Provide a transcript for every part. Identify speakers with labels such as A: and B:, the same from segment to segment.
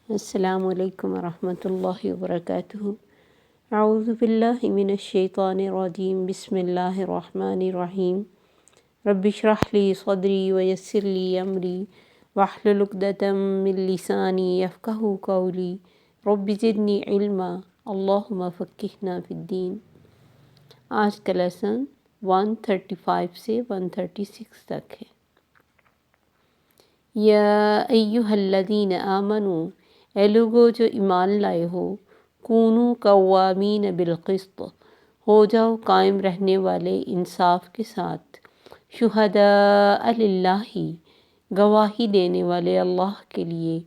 A: السلام علیکم ورحمۃ اللہ وبرکاتہ۔ اعوذ باللہ من الشیطان الرجیم، بسم اللہ الرحمن الرحیم۔ رب اشرح لی صدری ویسر لی امری واحلل عقدۃ من لسانی یفقہوا قولی رب زدنی علما اللہم فقہنا فی الدین۔ آج کا لیسن 135 سے 136 تک ہے۔ یا ایہا الذین آمنوا، اے لوگو جو ایمان لائے ہو، کونو قوامین بالقسط، ہو جاؤ قائم رہنے والے انصاف کے ساتھ، شہداء للہ، گواہی دینے والے اللہ کے لیے،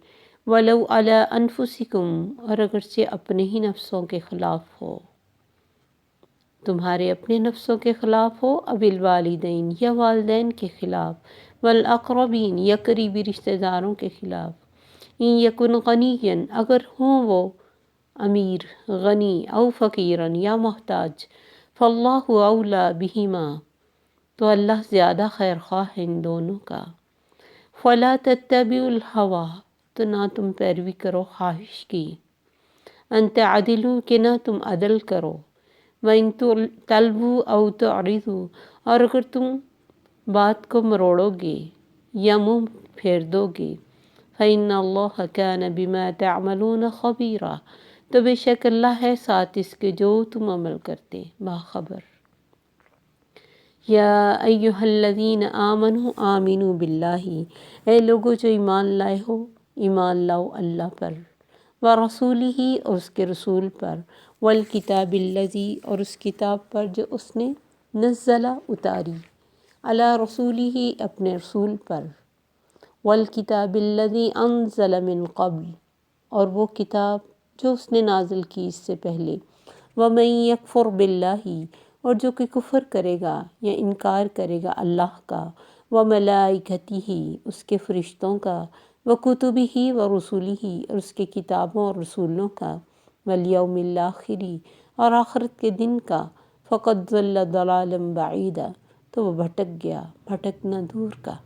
A: ولو علی انفسکم، اور اگرچہ اپنے ہی نفسوں کے خلاف ہو، تمہارے اپنے نفسوں کے خلاف ہو، او الوالدین، یا والدین کے خلاف، والاقربین، یا قریبی رشتہ داروں کے خلاف، ان یکن غنیا، اگر ہوں وہ امیر، غنی، او فقیرن، یا محتاج، فاللہ اولی بہما، تو اللہ زیادہ خیر خواہ ہے ان دونوں کا۔ فلا تتبعوا الہوی، تو نہ تم پیروی کرو خواہش کی، ان تعدلوا، کہ نہ تم عدل کرو، وَإِن تَلْوُوا أَوْ تُعْرِضُوا، اور اگر تم بات کو مروڑو گے یا منہ پھیر دو گے، فَإِنَّ اللَّهَ كَانَ بِمَا تَعْمَلُونَ خَبِيرًا، تو بے شک اللہ ہے ساتھ اس کے جو تم عمل کرتے باخبر۔ یا ایہا الذین آمنوا آمنوا باللہ، اے لوگو جو ایمان لائے ہو، ایمان لاؤ اللہ پر، ورسولہ، اور اس کے رسول پر، والکتاب الذی، اور اس کتاب پر جو اس نے نزل اتاری، علی رسولہ، اپنے رسول پر، والکتاب الذی انزل من قبل، اور وہ کتاب جو اس نے نازل کی اس سے پہلے، ومن یکفر باللہ، اور جو کہ کفر کرے گا یا انکار کرے گا اللہ کا، وملائکتہ، اس کے فرشتوں کا، وکتبہ ورسلہ، اور اس کے کتابوں اور رسولوں کا، والیوم الآخر، اور آخرت کے دن کا، فقد ضل ضلالا بعیدا، تو وہ بھٹک گیا بھٹکنا دور کا۔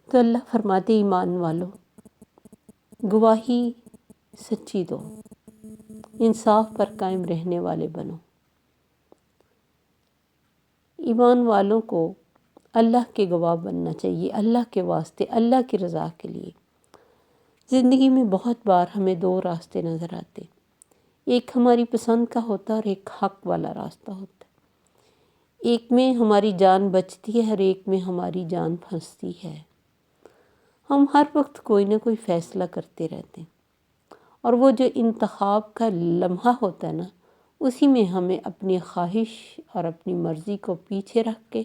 A: تو اللہ فرماتے ایمان والو، گواہی سچی دو، انصاف پر قائم رہنے والے بنو۔ ایمان والوں کو اللہ کے گواہ بننا چاہیے، اللہ کے واسطے، اللہ کی رضا کے لیے۔ زندگی میں بہت بار ہمیں دو راستے نظر آتے، ایک ہماری پسند کا ہوتا ہے اور ایک حق والا راستہ ہوتا ہے۔ ایک میں ہماری جان بچتی ہے اور ایک میں ہماری جان پھنستی ہے۔ ہم ہر وقت کوئی نہ کوئی فیصلہ کرتے رہتے ہیں، اور وہ جو انتخاب کا لمحہ ہوتا ہے نا، اسی میں ہمیں اپنی خواہش اور اپنی مرضی کو پیچھے رکھ کے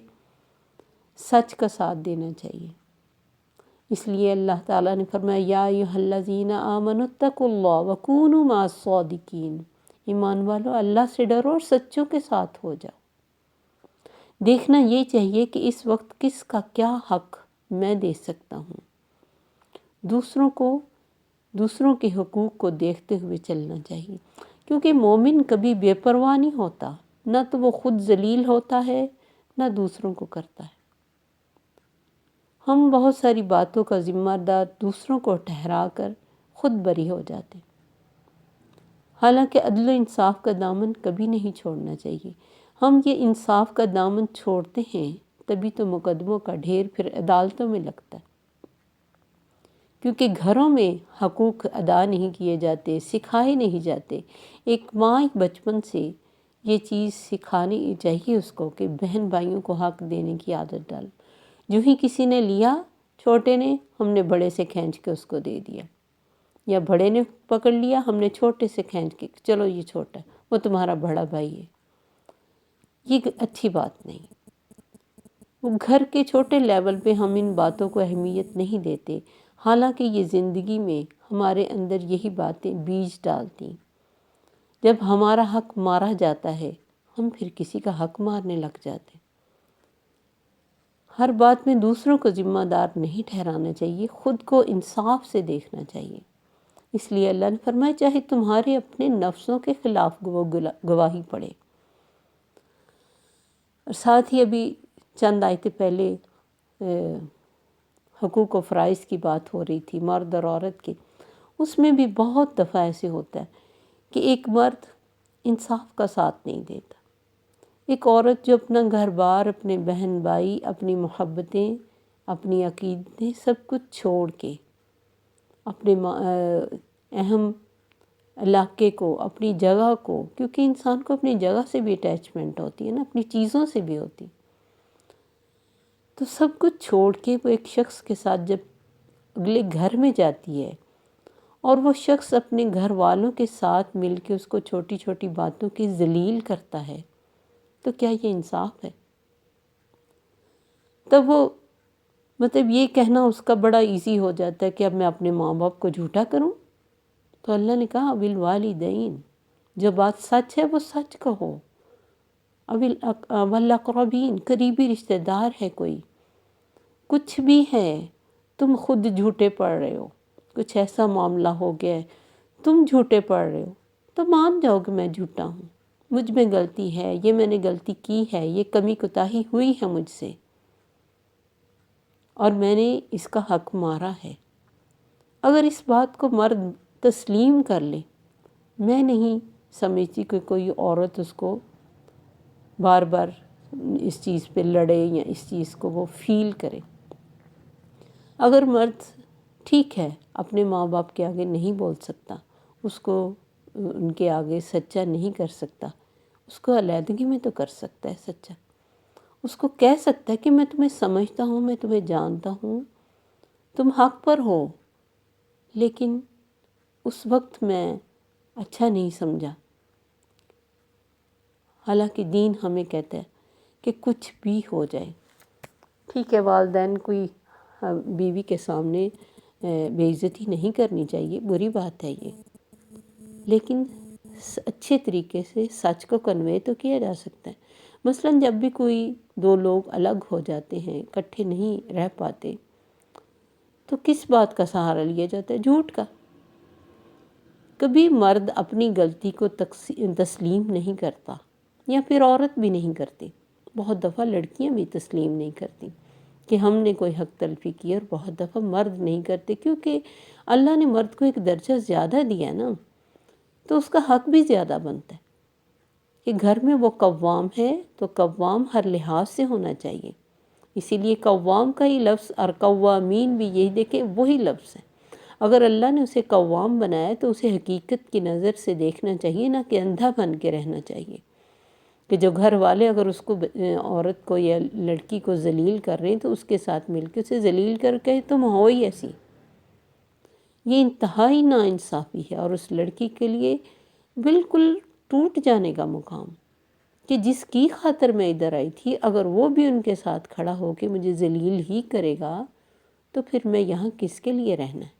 A: سچ کا ساتھ دینا چاہیے۔ اس لیے اللہ تعالیٰ نے فرمایا یا ایھا الذین آمنوا اتقوا اللہ وکونوا مع الصادقین، ایمان والو اللہ سے ڈرو اور سچوں کے ساتھ ہو جاؤ۔ دیکھنا یہ چاہیے کہ اس وقت کس کا کیا حق میں دے سکتا ہوں، دوسروں کے حقوق کو دیکھتے ہوئے چلنا چاہیے، کیونکہ مومن کبھی بے پرواہ نہیں ہوتا، نہ تو وہ خود ذلیل ہوتا ہے نہ دوسروں کو کرتا ہے۔ ہم بہت ساری باتوں کا ذمہ دار دوسروں کو ٹھہرا کر خود بری ہو جاتے، حالانکہ عدل و انصاف کا دامن کبھی نہیں چھوڑنا چاہیے۔ ہم یہ انصاف کا دامن چھوڑتے ہیں تبھی تو مقدموں کا ڈھیر پھر عدالتوں میں لگتا ہے، کیونکہ گھروں میں حقوق ادا نہیں کیے جاتے، سکھائے نہیں جاتے۔ ایک ماں بچپن سے یہ چیز سکھانی چاہیے اس کو کہ بہن بھائیوں کو حق دینے کی عادت ڈال۔ جو ہی کسی نے لیا چھوٹے نے، ہم نے بڑے سے کھینچ کے اس کو دے دیا، یا بڑے نے پکڑ لیا، ہم نے چھوٹے سے کھینچ کے چلو یہ چھوٹا ہے، وہ تمہارا بڑا بھائی ہے۔ یہ اچھی بات نہیں۔ وہ گھر کے چھوٹے لیول پہ ہم ان باتوں کو اہمیت نہیں دیتے، حالانکہ یہ زندگی میں ہمارے اندر یہی باتیں بیج ڈالتی۔ جب ہمارا حق مارا جاتا ہے، ہم پھر کسی کا حق مارنے لگ جاتے۔ ہر بات میں دوسروں کو ذمہ دار نہیں ٹھہرانا چاہیے، خود کو انصاف سے دیکھنا چاہیے۔ اس لیے اللہ نے فرمایا چاہے تمہارے اپنے نفسوں کے خلاف وہ گواہی پڑے، اور ساتھ ہی ابھی چند آیتیں پہلے حقوق و فرائض کی بات ہو رہی تھی، مرد اور عورت کی. اس میں بھی بہت دفعہ ایسے ہوتا ہے کہ ایک مرد انصاف کا ساتھ نہیں دیتا. ایک عورت جو اپنا گھر بار، اپنے بہن بھائی، اپنی محبتیں، اپنی عقیدتیں سب کچھ چھوڑ کے اپنے اہم علاقے کو، اپنی جگہ کو، کیونکہ انسان کو اپنی جگہ سے بھی اٹیچمنٹ ہوتی ہے نا، اپنی چیزوں سے بھی ہوتی، تو سب کچھ چھوڑ کے وہ ایک شخص کے ساتھ جب اگلے گھر میں جاتی ہے اور وہ شخص اپنے گھر والوں کے ساتھ مل کے اس کو چھوٹی چھوٹی باتوں کی ذلیل کرتا ہے، تو کیا یہ انصاف ہے؟ تب وہ مطلب یہ کہنا اس کا بڑا ایزی ہو جاتا ہے کہ اب میں اپنے ماں باپ کو جھوٹا کروں. تو اللہ نے کہا بالوالدین، جو بات سچ ہے وہ سچ کہو. والاقربین، قریبی رشتہ دار ہے کوئی، کچھ بھی ہے، تم خود جھوٹے پڑ رہے ہو، کچھ ایسا معاملہ ہو گیا ہے تم جھوٹے پڑ رہے ہو، تو مان جاؤ کہ میں جھوٹا ہوں، مجھ میں غلطی ہے، یہ میں نے غلطی کی ہے، یہ کمی کوتاہی ہوئی ہے مجھ سے اور میں نے اس کا حق مارا ہے. اگر اس بات کو مرد تسلیم کر لے، میں نہیں سمجھتی کہ کوئی عورت اس کو بار بار اس چیز پہ لڑے یا اس چیز کو وہ فیل کرے. اگر مرد ٹھیک ہے اپنے ماں باپ کے آگے نہیں بول سکتا، اس کو ان کے آگے سچا نہیں کر سکتا، اس کو علیحدگی میں تو کر سکتا ہے سچا. اس کو کہہ سکتا ہے کہ میں تمہیں سمجھتا ہوں، میں تمہیں جانتا ہوں، تم حق پر ہو، لیکن اس وقت میں اچھا نہیں سمجھا. حالانکہ دین ہمیں کہتا ہے کہ کچھ بھی ہو جائے، ٹھیک ہے والدین کوئی بیوی کے سامنے بے عزتی نہیں کرنی چاہیے، بری بات ہے یہ، لیکن اچھے طریقے سے سچ کو کنوے تو کیا جا سکتا ہے. مثلا جب بھی کوئی دو لوگ الگ ہو جاتے ہیں، اکٹھے نہیں رہ پاتے، تو کس بات کا سہارا لیا جاتا ہے؟ جھوٹ کا. کبھی مرد اپنی غلطی کو تسلیم نہیں کرتا، یا پھر عورت بھی نہیں کرتی. بہت دفعہ لڑکیاں بھی تسلیم نہیں کرتی کہ ہم نے کوئی حق تلفی کی، اور بہت دفعہ مرد نہیں کرتے، کیونکہ اللہ نے مرد کو ایک درجہ زیادہ دیا نا، تو اس کا حق بھی زیادہ بنتا ہے کہ گھر میں وہ قوام ہے تو قوام ہر لحاظ سے ہونا چاہیے. اسی لیے قوام کا ہی لفظ اور قوامین بھی یہی دیکھیں وہی لفظ ہے. اگر اللہ نے اسے قوام بنایا تو اسے حقیقت کی نظر سے دیکھنا چاہیے، نہ کہ اندھا بن کے رہنا چاہیے کہ جو گھر والے اگر اس کو عورت کو یا لڑکی کو ذلیل کر رہے ہیں تو اس کے ساتھ مل کے اسے ذلیل کر کے تم ہو ہی ایسی. یہ انتہائی ناانصافی ہے، اور اس لڑکی کے لیے بالکل ٹوٹ جانے کا مقام کہ جس کی خاطر میں ادھر آئی تھی، اگر وہ بھی ان کے ساتھ کھڑا ہو کے مجھے ذلیل ہی کرے گا تو پھر میں یہاں کس کے لیے رہنا ہے.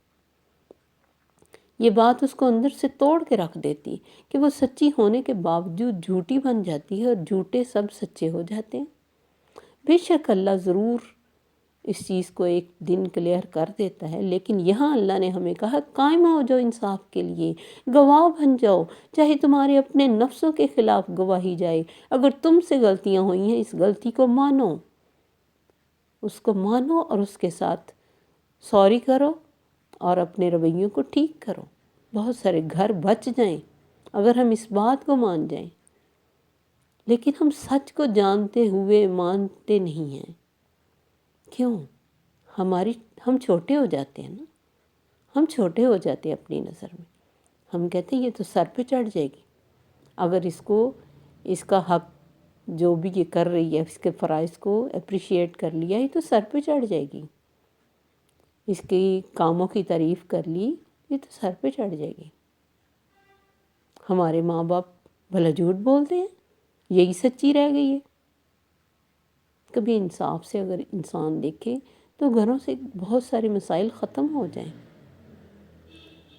A: یہ بات اس کو اندر سے توڑ کے رکھ دیتی کہ وہ سچی ہونے کے باوجود جھوٹی بن جاتی ہے، اور جھوٹے سب سچے ہو جاتے ہیں. بے شک اللہ ضرور اس چیز کو ایک دن کلیئر کر دیتا ہے، لیکن یہاں اللہ نے ہمیں کہا قائم ہو جاؤ انصاف کے لیے، گواہ بن جاؤ، چاہے تمہارے اپنے نفسوں کے خلاف گواہی جائے. اگر تم سے غلطیاں ہوئی ہیں، اس غلطی کو مانو، اس کو مانو اور اس کے ساتھ سوری کرو اور اپنے رویوں کو ٹھیک کرو. بہت سارے گھر بچ جائیں اگر ہم اس بات کو مان جائیں، لیکن ہم سچ کو جانتے ہوئے مانتے نہیں ہیں. کیوں؟ ہم چھوٹے ہو جاتے ہیں نا، ہم چھوٹے ہو جاتے ہیں اپنی نظر میں. ہم کہتے ہیں یہ تو سر پہ چڑھ جائے گی، اگر اس کا حق جو بھی یہ کر رہی ہے، اس کے فرائض کو اپریشیٹ کر لیا، یہ تو سر پہ چڑھ جائے گی. اس کی کاموں کی تعریف کر لی، یہ تو سر پہ چڑھ جائے گی. ہمارے ماں باپ بھلا جھوٹ بولتے ہیں، یہی سچی رہ گئی ہے. کبھی انصاف سے اگر انسان دیکھے تو گھروں سے بہت سارے مسائل ختم ہو جائیں.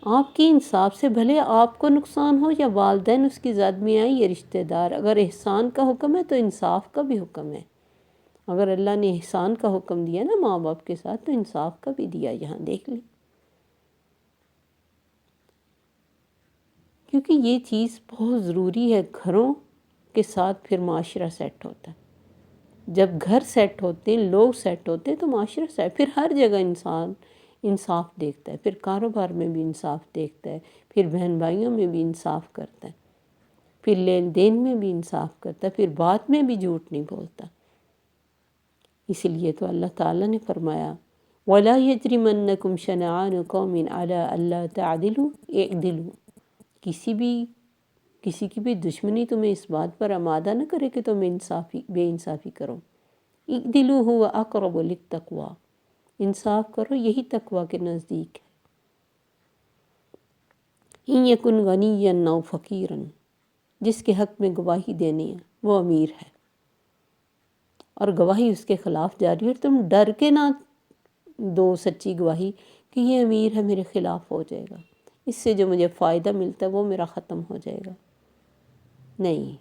A: آپ کی انصاف سے بھلے آپ کو نقصان ہو یا والدین اس کی زد میں آئیں یا رشتہ دار، اگر احسان کا حکم ہے تو انصاف کا بھی حکم ہے. اگر اللہ نے احسان کا حکم دیا نا ماں باپ کے ساتھ، تو انصاف کا بھی دیا. یہاں دیکھ لیں، کیونکہ یہ چیز بہت ضروری ہے. گھروں کے ساتھ پھر معاشرہ سیٹ ہوتا ہے. جب گھر سیٹ ہوتے ہیں، لوگ سیٹ ہوتے ہیں تو معاشرہ سیٹ، پھر ہر جگہ انسان انصاف دیکھتا ہے، پھر کاروبار میں بھی انصاف دیکھتا ہے، پھر بہن بھائیوں میں بھی انصاف کرتا ہے، پھر لین دین میں بھی انصاف کرتا ہے، پھر بات میں بھی جھوٹ نہیں بولتا۔ اس لیے تو اللہ تعالیٰ نے فرمایا وَلَا يَجْرِمَنَّكُمْ شَنَآنُ قَوْمٍ عَلَىٰ أَلَّا تَعْدِلُوا اعْدِلُوا، کسی کی بھی دشمنی تمہیں اس بات پر آمادہ نہ کرے کہ تم بے انصافی کرو۔ اعْدِلُوا هُوَ أَقْرَبُ لِلتَّقْوَىٰ، انصاف کرو، یہی تقویٰ کے نزدیک ہے۔ إِن يَكُنْ غَنِيًّا أَوْ فَقِيرًا، جس کے حق میں گواہی دینی ہے وہ امیر ہے اور گواہی اس کے خلاف جاری ہے، اور تم ڈر کے نہ دو سچی گواہی کہ یہ امیر ہے میرے خلاف ہو جائے گا، اس سے جو مجھے فائدہ ملتا ہے وہ میرا ختم ہو جائے گا۔ نہیں،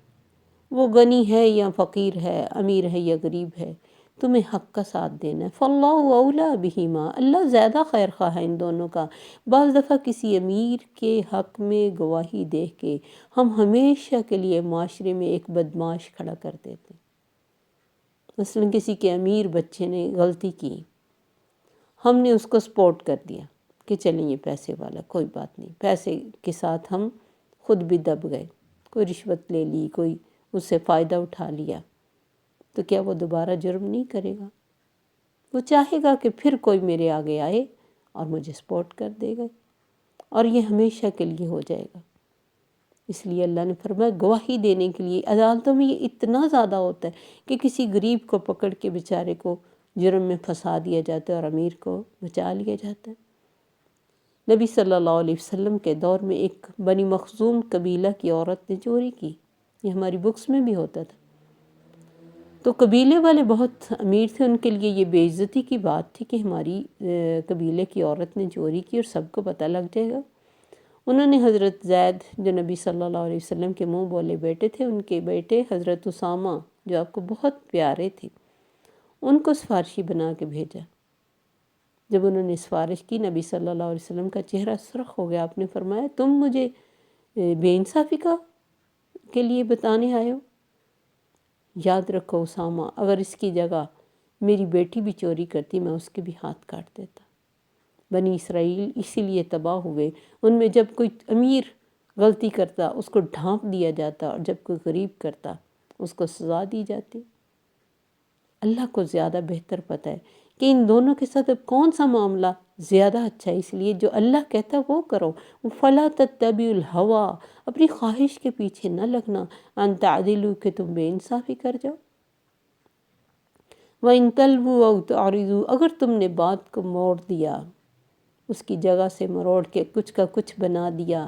A: وہ غنی ہے یا فقیر ہے، امیر ہے یا غریب ہے، تمہیں حق کا ساتھ دینا ہے۔ فاللہ اولیٰ بہما، اللہ زیادہ خیر خواہ ہے ان دونوں کا۔ بعض دفعہ کسی امیر کے حق میں گواہی دے کے ہم ہمیشہ کے لیے معاشرے میں ایک بدمعاش کھڑا کر دیتے ہیں۔ مثلا کسی کے امیر بچے نے غلطی کی، ہم نے اس کو سپورٹ کر دیا کہ چلیں یہ پیسے والا، کوئی بات نہیں، پیسے کے ساتھ ہم خود بھی دب گئے، کوئی رشوت لے لی، کوئی اس سے فائدہ اٹھا لیا، تو کیا وہ دوبارہ جرم نہیں کرے گا؟ وہ چاہے گا کہ پھر کوئی میرے آگے آئے اور مجھے سپورٹ کر دے گا، اور یہ ہمیشہ کے لیے ہو جائے گا۔ اس لیے اللہ نے فرمایا گواہی دینے کے لیے عدالتوں میں یہ اتنا زیادہ ہوتا ہے کہ کسی غریب کو پکڑ کے بیچارے کو جرم میں پھنسا دیا جاتا ہے اور امیر کو بچا لیا جاتا ہے۔ نبی صلی اللہ علیہ وسلم کے دور میں ایک بنی مخزوم قبیلہ کی عورت نے چوری کی، یہ ہماری بکس میں بھی ہوتا تھا، تو قبیلے والے بہت امیر تھے، ان کے لیے یہ بے عزتی کی بات تھی کہ ہماری قبیلے کی عورت نے چوری کی اور سب کو پتہ لگ جائے گا۔ انہوں نے حضرت زید جو نبی صلی اللہ علیہ وسلم کے منہ بولے بیٹے تھے، ان کے بیٹے حضرت اسامہ جو آپ کو بہت پیارے تھے، ان کو سفارشی بنا کے بھیجا۔ جب انہوں نے سفارش کی، نبی صلی اللہ علیہ وسلم کا چہرہ سرخ ہو گیا، آپ نے فرمایا تم مجھے بے انصافی کے لیے بتانے آئے ہو؟ یاد رکھو اسامہ، اگر اس کی جگہ میری بیٹی بھی چوری کرتی میں اس کے بھی ہاتھ کاٹ دیتا۔ بنی اسرائیل اسی لیے تباہ ہوئے، ان میں جب کوئی امیر غلطی کرتا اس کو ڈھانپ دیا جاتا، اور جب کوئی غریب کرتا اس کو سزا دی جاتی۔ اللہ کو زیادہ بہتر پتہ ہے کہ ان دونوں کے ساتھ اب کون سا معاملہ زیادہ اچھا ہے، اس لیے جو اللہ کہتا ہے وہ کرو۔ فَلَا تَتَّبِعُوا الْهَوَىٰ، اپنی خواہش کے پیچھے نہ لگنا، أَن تَعْدِلُوا کہ تم بے انصافی کر جاؤ۔ وَإِن تَلْوُوا أَوْ تُعْرِضُوا، اگر تم نے بات کو موڑ دیا، اس کی جگہ سے مروڑ کے کچھ کا کچھ بنا دیا،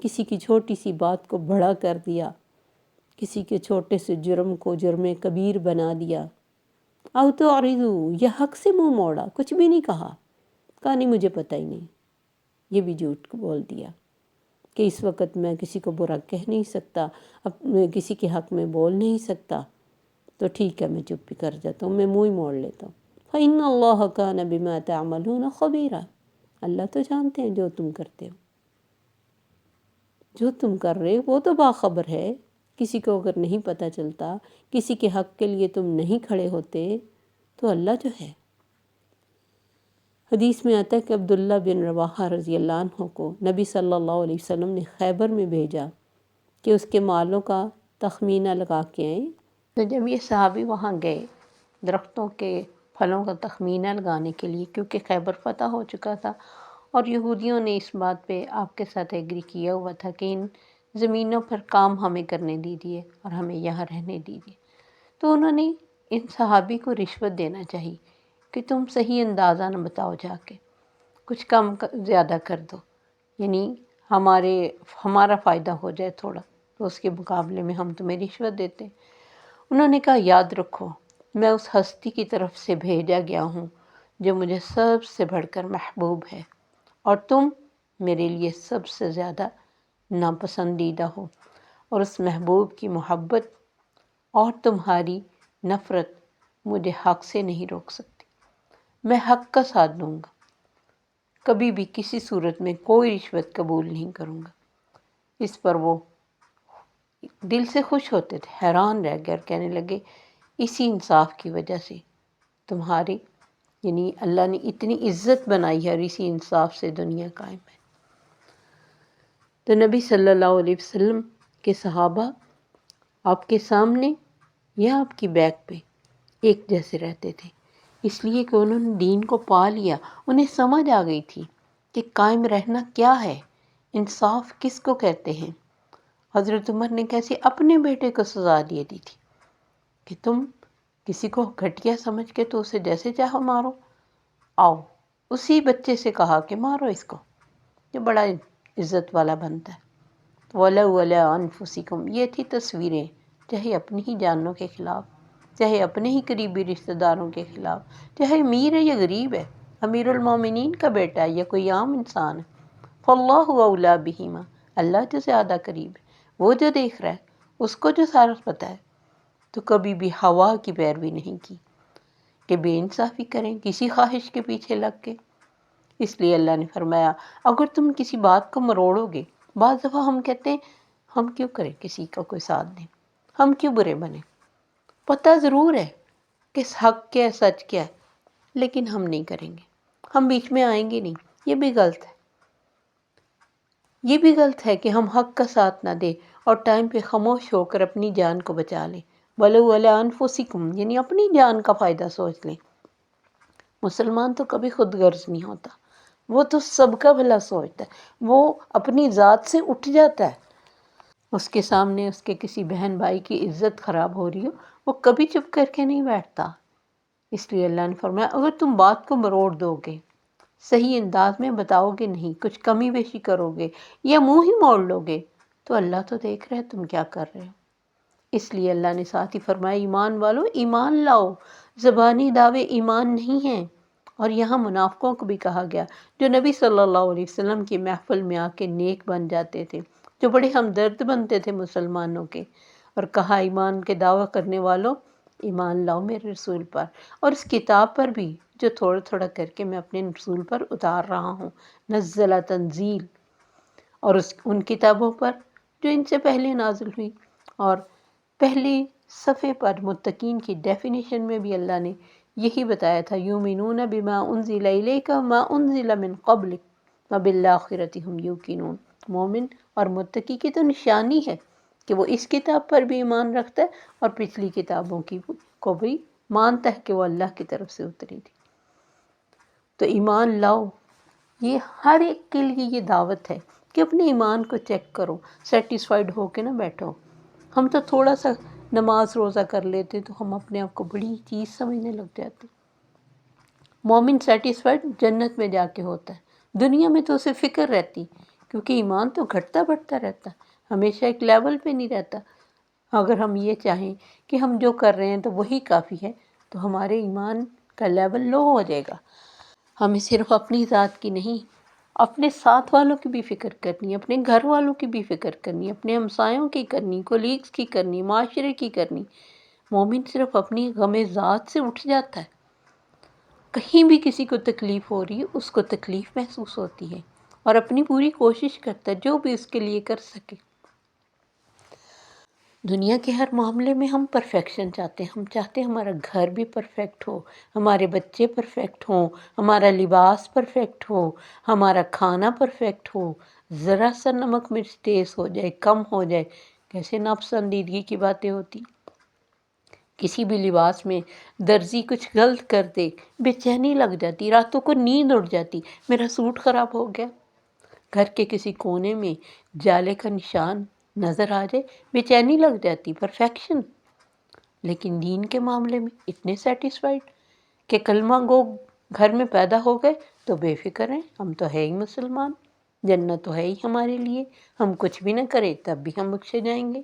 A: کسی کی چھوٹی سی بات کو بڑا کر دیا، کسی کے چھوٹے سے جرم کو جرم کبیر بنا دیا، او تعرضوا، یا حق سے منہ موڑا، کچھ بھی نہیں کہا نہیں مجھے پتہ ہی نہیں، یہ بھی جھوٹ بول دیا کہ اس وقت میں کسی کو برا کہہ نہیں سکتا، کسی کے حق میں بول نہیں سکتا، تو ٹھیک ہے میں چپ بھی کر جاتا ہوں، میں منہ ہی موڑ لیتا ہوں۔ فَإِنَّ اللَّهَ كَانَ بِمَا تَعْمَلُونَ خَبِيرًا، اللہ تو جانتے ہیں جو تم کرتے ہو، جو تم کر رہے ہو وہ تو باخبر ہے۔ کسی کو اگر نہیں پتہ چلتا، کسی کے حق کے لیے تم نہیں کھڑے ہوتے، تو اللہ جو ہے۔ حدیث میں آتا ہے کہ عبداللہ بن رواحہ رضی اللہ عنہ کو نبی صلی اللہ علیہ وسلم نے خیبر میں بھیجا کہ اس کے مالوں کا تخمینہ لگا کے آئیں۔ تو جب یہ صحابی وہاں گئے درختوں کے پھلوں کا تخمینہ لگانے کے لیے، کیونکہ خیبر فتح ہو چکا تھا اور یہودیوں نے اس بات پہ آپ کے ساتھ ایگری کیا ہوا تھا کہ ان زمینوں پر کام ہمیں کرنے دیجیے اور ہمیں یہاں رہنے دیجیے، تو انہوں نے ان صحابی کو رشوت دینا چاہیے کہ تم صحیح اندازہ نہ بتاؤ، جا کے کچھ کم زیادہ کر دو، یعنی ہمارا فائدہ ہو جائے تھوڑا، تو اس کے مقابلے میں ہم تمہیں رشوت دیتے ہیں۔ انہوں نے کہا یاد رکھو میں اس ہستی کی طرف سے بھیجا گیا ہوں جو مجھے سب سے بڑھ کر محبوب ہے، اور تم میرے لیے سب سے زیادہ ناپسندیدہ ہو، اور اس محبوب کی محبت اور تمہاری نفرت مجھے حق سے نہیں روک سکتی۔ میں حق کا ساتھ دوں گا، کبھی بھی کسی صورت میں کوئی رشوت قبول نہیں کروں گا۔ اس پر وہ دل سے خوش ہوتے تھے، حیران رہ گئے اور کہنے لگے اسی انصاف کی وجہ سے تمہاری یعنی اللہ نے اتنی عزت بنائی ہے اور اسی انصاف سے دنیا قائم ہے۔ تو نبی صلی اللہ علیہ وسلم کے صحابہ آپ کے سامنے یا آپ کی بیک پہ ایک جیسے رہتے تھے، اس لیے کہ انہوں نے دین کو پا لیا، انہیں سمجھ آ گئی تھی کہ قائم رہنا کیا ہے، انصاف کس کو کہتے ہیں۔ حضرت عمر نے کیسے اپنے بیٹے کو سزا دے دی تھی کہ تم کسی کو گھٹیا سمجھ کے تو اسے جیسے چاہو مارو، آؤ اسی بچے سے کہا کہ مارو اس کو، یہ بڑا عزت والا بنتا ہے۔ وَلَوْ وَلَا أَنفُسِكُمْ، یہ تھی تصویریں، چاہے اپنی ہی جانوں کے خلاف، چاہے اپنے ہی قریبی رشتہ داروں کے خلاف، چاہے امیر ہے یا غریب ہے، امیر المومنین کا بیٹا ہے یا کوئی عام انسان ہے، فَاللَّهُ أَوْلَىٰ بِهِمَا، اللہ جو زیادہ قریب ہے، وہ جو دیکھ رہا ہے، اس کو جو سارا پتہ ہے۔ تو کبھی بھی ہوا کی پیروی نہیں کی کہ بے انصافی کریں کسی خواہش کے پیچھے لگ کے۔ اس لیے اللہ نے فرمایا اگر تم کسی بات کو مروڑو گے، بعض دفعہ ہم کہتے ہیں ہم کیوں کریں کسی کا کوئی ساتھ دیں، ہم کیوں برے بنیں، پتہ ضرور ہے کہ حق کیا ہے سچ کیا ہے، لیکن ہم نہیں کریں گے، ہم بیچ میں آئیں گے نہیں۔ یہ بھی غلط ہے، یہ بھی غلط ہے کہ ہم حق کا ساتھ نہ دیں اور ٹائم پہ خاموش ہو کر اپنی جان کو بچا لیں۔ وَلَوْ عَلَىٰ أَنفُسِكُمْ، یعنی اپنی جان کا فائدہ سوچ لیں۔ مسلمان تو کبھی خود غرض نہیں ہوتا، وہ تو سب کا بھلا سوچتا ہے، وہ اپنی ذات سے اٹھ جاتا ہے۔ اس کے سامنے اس کے کسی بہن بھائی کی عزت خراب ہو رہی ہو، وہ کبھی چپ کر کے نہیں بیٹھتا۔ اس لیے اللہ نے فرمایا اگر تم بات کو مروڑ دو گے، صحیح انداز میں بتاؤ گے نہیں، کچھ کمی بیشی کرو گے یا منہ ہی موڑ لو گے، تو اللہ تو دیکھ رہا ہے تم کیا کر رہے ہو۔ اس لیے اللہ نے ساتھ ہی فرمایا ایمان والو ایمان لاؤ، زبانی دعوے ایمان نہیں ہیں۔ اور یہاں منافقوں کو بھی کہا گیا جو نبی صلی اللہ علیہ وسلم کی محفل میں آ کے نیک بن جاتے تھے، جو بڑے ہمدرد بنتے تھے مسلمانوں کے، اور کہا ایمان کے دعویٰ کرنے والوں ایمان لاؤ میرے رسول پر اور اس کتاب پر بھی جو تھوڑا تھوڑا کر کے میں اپنے رسول پر اتار رہا ہوں، نزل تنزیل، اور ان کتابوں پر جو ان سے پہلے نازل ہوئی۔ اور پہلے صفحے پر متقین کی ڈیفینیشن میں بھی اللہ نے یہی بتایا تھا، یؤمنون بما انزل الیک وما انزل من قبلک وبالآخرۃ ہم یوقنون۔ مومن اور متقی کی تو نشانی ہے کہ وہ اس کتاب پر بھی ایمان رکھتا ہے اور پچھلی کتابوں کو بھی مانتا ہے کہ وہ اللہ کی طرف سے اتری تھی۔ تو ایمان لاؤ، یہ ہر ایک کے لیے یہ دعوت ہے کہ اپنے ایمان کو چیک کرو، سیٹسفائیڈ ہو کے نہ بیٹھو۔ ہم تو تھوڑا سا نماز روزہ کر لیتے تو ہم اپنے آپ کو بڑی چیز سمجھنے لگ جاتے۔ مومن سیٹسفائیڈ جنت میں جا کے ہوتا ہے، دنیا میں تو اسے فکر رہتی، کیونکہ ایمان تو گھٹتا بڑھتا رہتا، ہمیشہ ایک لیول پہ نہیں رہتا۔ اگر ہم یہ چاہیں کہ ہم جو کر رہے ہیں تو وہی کافی ہے، تو ہمارے ایمان کا لیول لو ہو جائے گا۔ ہمیں صرف اپنی ذات کی نہیں، اپنے ساتھ والوں کی بھی فکر کرنی، اپنے گھر والوں کی بھی فکر کرنی، اپنے ہمسایوں کی کرنی، کولیگز کی کرنی، معاشرے کی کرنی۔ مومن صرف اپنی غم ذات سے اٹھ جاتا ہے، کہیں بھی کسی کو تکلیف ہو رہی ہے اس کو تکلیف محسوس ہوتی ہے اور اپنی پوری کوشش کرتا ہے جو بھی اس کے لیے کر سکے۔ دنیا کے ہر معاملے میں ہم پرفیکشن چاہتے ہیں، ہم چاہتے ہیں ہمارا گھر بھی پرفیکٹ ہو، ہمارے بچے پرفیکٹ ہوں، ہمارا لباس پرفیکٹ ہو، ہمارا کھانا پرفیکٹ ہو، ذرا سا نمک مرچ تیز ہو جائے، کم ہو جائے، کیسے ناپسندیدگی کی باتیں ہوتی۔ کسی بھی لباس میں درزی کچھ غلط کر دے، بے چینی لگ جاتی، راتوں کو نیند اڑ جاتی، میرا سوٹ خراب ہو گیا۔ گھر کے کسی کونے میں جالے کا نشان نظر آ جائے، بے چینی لگ جاتی، پرفیکشن۔ لیکن دین کے معاملے میں اتنے سیٹسفائیڈ کہ کلمہ گو گھر میں پیدا ہو گئے تو بے فکر ہیں، ہم تو ہے ہی مسلمان، جنت تو ہے ہی ہمارے لیے، ہم کچھ بھی نہ کریں تب بھی ہم بخشے جائیں گے۔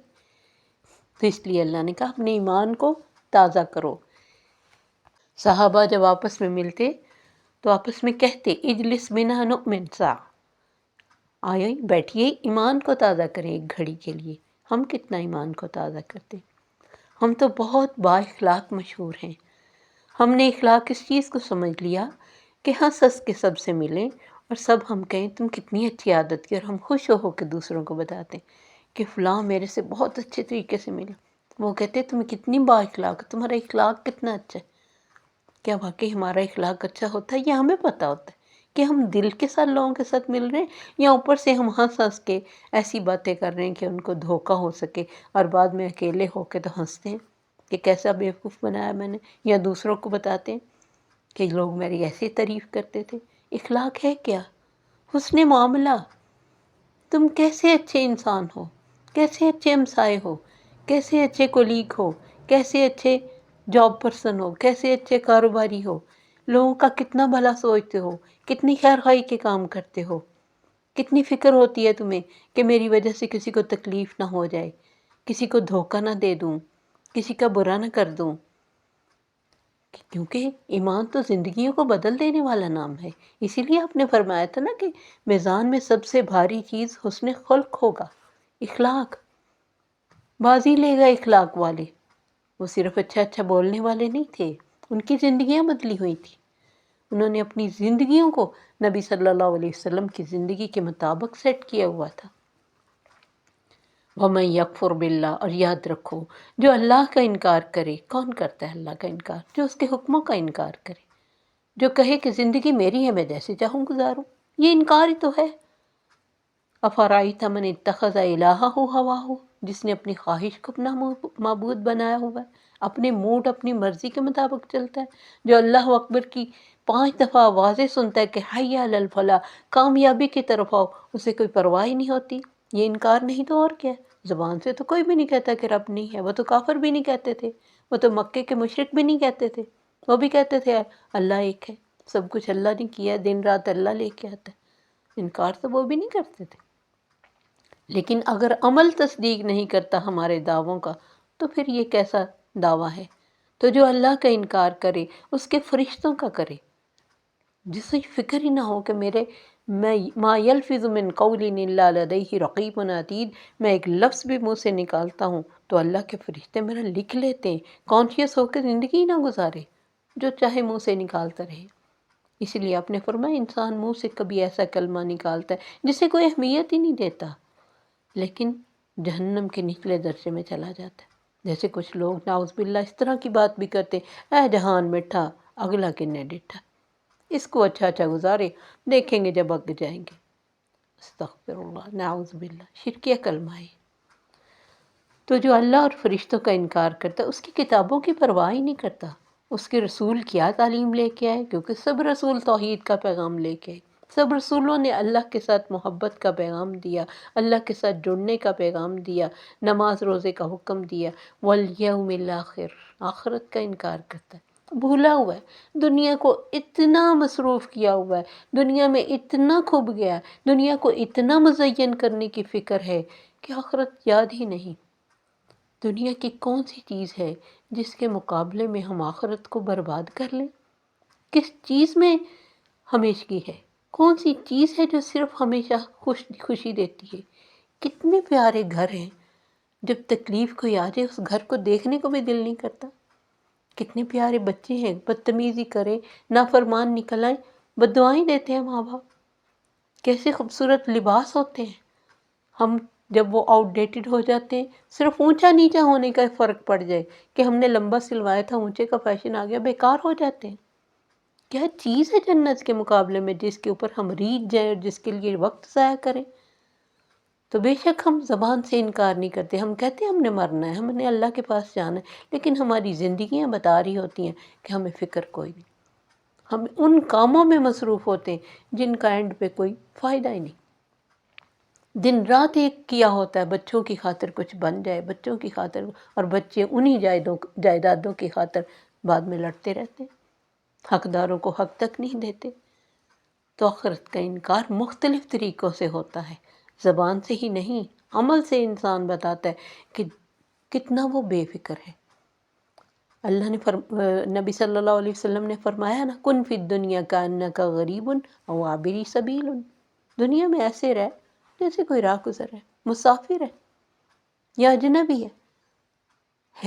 A: تو اس لیے اللہ نے کہا اپنے ایمان کو تازہ کرو۔ صحابہ جب آپس میں ملتے تو آپس میں کہتے اجلس بنا نؤمن سا، آئے بیٹھیے ایمان کو تازہ کریں ایک گھڑی کے لیے۔ ہم کتنا ایمان کو تازہ کرتے، ہم تو بہت با اخلاق مشہور ہیں۔ ہم نے اخلاق اس چیز کو سمجھ لیا کہ ہنس ہنس کے سب سے ملیں اور سب ہم کہیں تم کتنی اچھی عادت کی، اور ہم خوش ہو کے دوسروں کو بتاتے ہیں کہ فلاں میرے سے بہت اچھے طریقے سے ملا، وہ کہتے تمہیں کتنی با اخلاق، تمہارا اخلاق کتنا اچھا ہے۔ کیا واقعی ہمارا اخلاق اچھا ہوتا ہے؟ یہ ہمیں پتہ ہوتا ہے کہ ہم دل کے ساتھ لوگوں کے ساتھ مل رہے ہیں یا اوپر سے ہم ہنس ہنس کے ایسی باتیں کر رہے ہیں کہ ان کو دھوکہ ہو سکے، اور بعد میں اکیلے ہو کے تو ہنستے ہیں کہ کیسا بیوقوف بنایا میں نے، یا دوسروں کو بتاتے ہیں کہ لوگ میری ایسی تعریف کرتے تھے۔ اخلاق ہے کیا؟ حسن معاملہ۔ تم کیسے اچھے انسان ہو، کیسے اچھے ہمسائے ہو، کیسے اچھے کولیگ ہو، کیسے اچھے جاب پرسن ہو، کیسے اچھے کاروباری ہو، لوگوں کا کتنا بھلا سوچتے ہو، کتنی خیر خواہی کے کام کرتے ہو، کتنی فکر ہوتی ہے تمہیں کہ میری وجہ سے کسی کو تکلیف نہ ہو جائے، کسی کو دھوکہ نہ دے دوں، کسی کا برا نہ کر دوں، کیونکہ ایمان تو زندگیوں کو بدل دینے والا نام ہے۔ اسی لیے آپ نے فرمایا تھا نا کہ میزان میں سب سے بھاری چیز حسن خلق ہوگا، اخلاق۔ بازی لے گا اخلاق والے، وہ صرف اچھا اچھا بولنے والے نہیں تھے، ان کی زندگیاں بدلی ہوئی تھیں، انہوں نے اپنی زندگیوں کو نبی صلی اللہ علیہ وسلم کی زندگی کے مطابق سیٹ کیا ہوا تھا۔ وَمَن يَكْفُرْ بِاللَّهِ، اور یاد رکھو جو اللہ کا انکار کرے، کون کرتا ہے اللہ کا انکار؟ جو اس کے حکموں کا انکار کرے، جو کہے کہ زندگی میری ہے، میں جیسے چاہوں گزاروں، یہ انکار ہی تو ہے۔ أَفَرَأَيْتَ مَنِ اتَّخَذَ إِلَٰهَهُ هَوَاهُ، جس نے اپنی خواہش کو اپنا معبود بنایا ہوا ہے، اپنے موڈ اپنی مرضی کے مطابق چلتا ہے، جو اللہ اکبر کی 5 دفعہ آوازیں سنتا ہے کہ حی علی الفلاح، کامیابی کی طرف آؤ، اسے کوئی پرواہ ہی نہیں ہوتی، یہ انکار نہیں تو اور کیا ہے؟ زبان سے تو کوئی بھی نہیں کہتا کہ رب نہیں ہے، وہ تو کافر بھی نہیں کہتے تھے، وہ تو مکے کے مشرک بھی نہیں کہتے تھے، وہ بھی کہتے تھے اللہ ایک ہے، سب کچھ اللہ نے کیا، دن رات اللہ لے کے آتا ہے، انکار تو وہ بھی نہیں کرتے تھے۔ لیکن اگر عمل تصدیق نہیں کرتا ہمارے دعووں کا تو پھر یہ کیسا دعویٰ ہے؟ تو جو اللہ کا انکار کرے اس کے فرشتوں کا کرے، جسے فکر ہی نہ ہو کہ میں ما یلفظ من قول الا لدیہ رقیب عتید، میں ایک لفظ بھی منہ سے نکالتا ہوں تو اللہ کے فرشتے میرا لکھ لیتے ہیں، کانشیس ہو کے زندگی نہ گزارے، جو چاہے منہ سے نکالتا رہے۔ اسی لیے آپ نے فرمایا انسان منہ سے کبھی ایسا کلمہ نکالتا ہے جسے کوئی اہمیت ہی نہیں دیتا، لیکن جہنم کے نچلے درجے میں چلا جاتا ہے۔ جیسے کچھ لوگ نعوذ باللہ اس طرح کی بات بھی کرتے، اے جہان مٹھا اگلا کنے ڈٹھا، اس کو اچھا اچھا گزارے، دیکھیں گے جب اگ جائیں گے۔ استغفر اللہ، نعوذ باللہ، شرکیہ کلمہ ہے۔ تو جو اللہ اور فرشتوں کا انکار کرتا ہے اس کی کتابوں کی پرواہ ہی نہیں کرتا، اس کے رسول کیا تعلیم لے کے آئے، کیونکہ سب رسول توحید کا پیغام لے کے آئے، سب رسولوں نے اللہ کے ساتھ محبت کا پیغام دیا، اللہ کے ساتھ جڑنے کا پیغام دیا، نماز روزے کا حکم دیا۔ والیوم الآخر، آخرت کا انکار کرتا ہے، بھولا ہوا ہے، دنیا کو اتنا مصروف کیا ہوا ہے، دنیا میں اتنا کھب گیا ہے، دنیا کو اتنا مزین کرنے کی فکر ہے کہ آخرت یاد ہی نہیں۔ دنیا کی کون سی چیز ہے جس کے مقابلے میں ہم آخرت کو برباد کر لیں؟ کس چیز میں ہمیشگی ہے؟ کون سی چیز ہے جو صرف ہمیشہ خوشی دیتی ہے؟ کتنے پیارے گھر ہیں، جب تکلیف کوئی آ جائے اس گھر کو دیکھنے کو بھی دل نہیں کرتا۔ کتنے پیارے بچے ہیں، بدتمیزی کریں، نافرمان نکل آئیں، بد دعائیں دیتے ہیں ماں باپ۔ کیسے خوبصورت لباس ہوتے ہیں، ہم جب وہ آؤٹ ڈیٹڈ ہو جاتے ہیں، صرف اونچا نیچا ہونے کا فرق پڑ جائے کہ ہم نے لمبا سلوایا تھا، اونچے کا فیشن آ گیا، بیکار ہو جاتے ہیں۔ کیا چیز ہے جنت کے مقابلے میں جس کے اوپر ہم ریجھ جائیں اور جس کے لیے وقت ضائع کریں؟ تو بے شک ہم زبان سے انکار نہیں کرتے، ہم کہتے ہیں ہم نے مرنا ہے، ہم نے اللہ کے پاس جانا ہے، لیکن ہماری زندگیاں بتا رہی ہوتی ہیں کہ ہمیں فکر کوئی نہیں، ہم ان کاموں میں مصروف ہوتے ہیں جن کا اینڈ پہ کوئی فائدہ ہی نہیں۔ دن رات ایک کیا ہوتا ہے بچوں کی خاطر کچھ بن جائے، بچوں کی خاطر، اور بچے انہی جائیدادوں کی خاطر بعد میں لڑتے رہتے ہیں، حقداروں کو حق تک نہیں دیتے۔ تو آخرت کا انکار مختلف طریقوں سے ہوتا ہے، زبان سے ہی نہیں، عمل سے انسان بتاتا ہے کہ کتنا وہ بے فکر ہے۔ اللہ نے نبی صلی اللہ علیہ وسلم نے فرمایا نا، کن فی الدنیا کأنک غریب او عابر سبیل، دنیا میں ایسے رہ جیسے کوئی راہ گزر ہے، مسافر ہے یا اجنبی ہے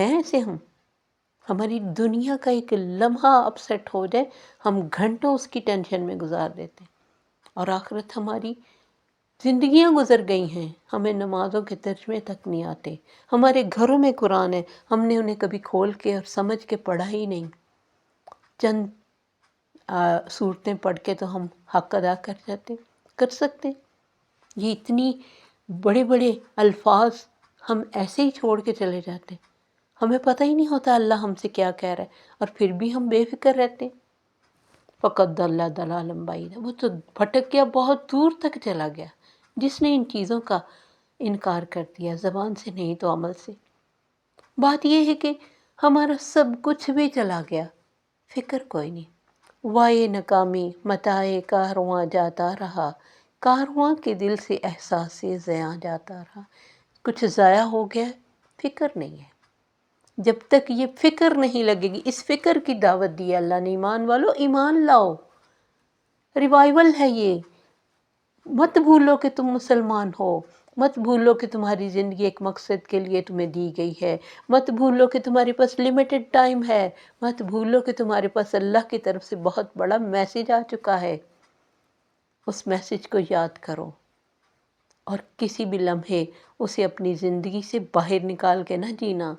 A: ایسے ہم۔ ہماری دنیا کا ایک لمحہ اپسیٹ ہو جائے، ہم گھنٹوں اس کی ٹینشن میں گزار دیتے ہیں، اور آخرت ہماری زندگیاں گزر گئی ہیں، ہمیں نمازوں کے ترجمے تک نہیں آتے، ہمارے گھروں میں قرآن ہے، ہم نے انہیں کبھی کھول کے اور سمجھ کے پڑھا ہی نہیں، چند صورتیں پڑھ کے تو ہم حق ادا کر سکتے ہیں۔ یہ اتنی بڑے بڑے الفاظ ہم ایسے ہی چھوڑ کے چلے جاتے ہیں، ہمیں پتہ ہی نہیں ہوتا اللہ ہم سے کیا کہہ رہا ہے، اور پھر بھی ہم بے فکر رہتے ہیں۔ فقط ضل ضلالا بعیدا، وہ تو بھٹک گیا، بہت دور تک چلا گیا جس نے ان چیزوں کا انکار کر دیا، زبان سے نہیں تو عمل سے۔ بات یہ ہے کہ ہمارا سب کچھ بھی چلا گیا، فکر کوئی نہیں۔ وائے ناکامی متاع کارواں جاتا رہا، کارواں کے دل سے احساس ضیاں جاتا رہا۔ کچھ ضائع ہو گیا، فکر نہیں ہے۔ جب تک یہ فکر نہیں لگے گی، اس فکر کی دعوت دی اللہ نے، ایمان والو ایمان لاؤ، ریوائول ہے یہ۔ مت بھولو کہ تم مسلمان ہو، مت بھولو کہ تمہاری زندگی ایک مقصد کے لیے تمہیں دی گئی ہے، مت بھولو کہ تمہارے پاس لمیٹڈ ٹائم ہے، مت بھولو کہ تمہارے پاس اللہ کی طرف سے بہت بڑا میسج آ چکا ہے۔ اس میسج کو یاد کرو اور کسی بھی لمحے اسے اپنی زندگی سے باہر نکال کے نہ جینا،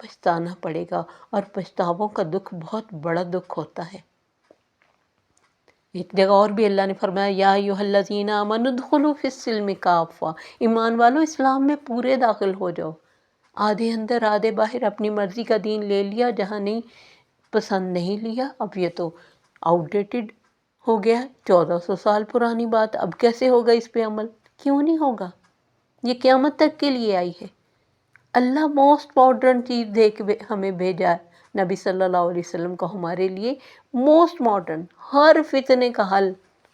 A: پچھتانا پڑے گا، اور پچھتاووں کا دکھ بہت بڑا دکھ ہوتا ہے۔ ایک جگہ اور بھی اللہ نے فرمایا یا ایھا الذین آمنوا ادخلوا فی السلم کافہ، ایمان والو اسلام میں پورے داخل ہو جاؤ، آدھے اندر آدھے باہر، اپنی مرضی کا دین لے لیا، جہاں نہیں پسند نہیں لیا۔ اب یہ تو آؤٹ ڈیٹڈ ہو گیا، 1400 سال پرانی بات، اب کیسے ہوگا اس پہ عمل؟ کیوں نہیں ہوگا؟ یہ قیامت تک کے لیے آئی ہے۔ اللہ موسٹ ماڈرن چیز دے کے ہمیں بھیجا ہے، نبی صلی اللہ علیہ وسلم کو ہمارے لیے موسٹ ماڈرن، ہر فتنے کا حل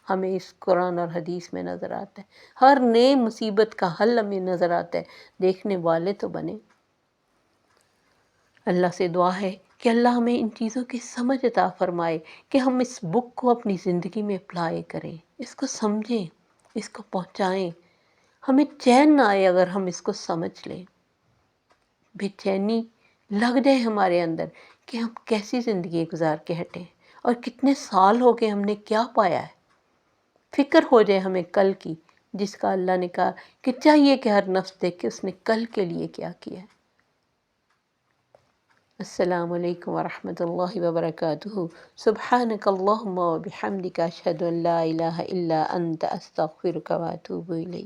A: ہمیں اس قرآن اور حدیث میں نظر آتا ہے، ہر نئے مصیبت کا حل ہمیں نظر آتا ہے۔ دیکھنے والے تو بنے۔ اللہ سے دعا ہے کہ اللہ ہمیں ان چیزوں کی سمجھ عطا فرمائے کہ ہم اس بک کو اپنی زندگی میں اپلائی کریں، اس کو سمجھیں، اس کو پہنچائیں۔ ہمیں چین نہ آئے اگر ہم اس کو سمجھ لیں، بے چینی لگ جائے ہمارے اندر کہ ہم کیسی زندگی گزار کے ہٹیں، اور کتنے سال ہو گئے، ہم نے کیا پایا ہے۔ فکر ہو جائے ہمیں کل کی، جس کا اللہ نے کہا کہ چاہیے کہ ہر نفس دیکھے اس نے کل کے لیے کیا کیا ہے۔ السلام علیکم ورحمۃ اللہ وبرکاتہ۔ سبحانک اللہم وبحمدک، اشہد ان لا الہ الا انت، استغفرک واتوب الیک۔